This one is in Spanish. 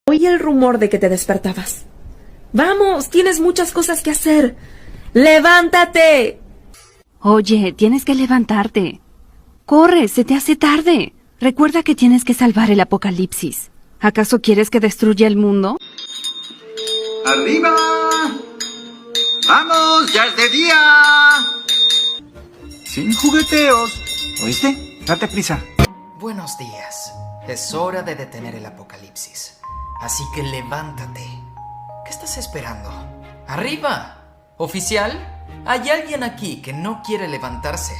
Oí el rumor de que te despertabas. Vamos, tienes muchas cosas que hacer. ¡Levántate! Oye, tienes que levantarte. Corre, se te hace tarde. Recuerda que tienes que salvar el apocalipsis. ¿Acaso quieres que destruya el mundo? ¡Arriba! ¡Vamos! ¡Ya es de día! Sin jugueteos. ¿Oíste? Date prisa. Buenos días. Es hora de detener el apocalipsis. Así que levántate. ¿Qué estás esperando? ¡Arriba! ¿Oficial? Hay alguien aquí que no quiere levantarse.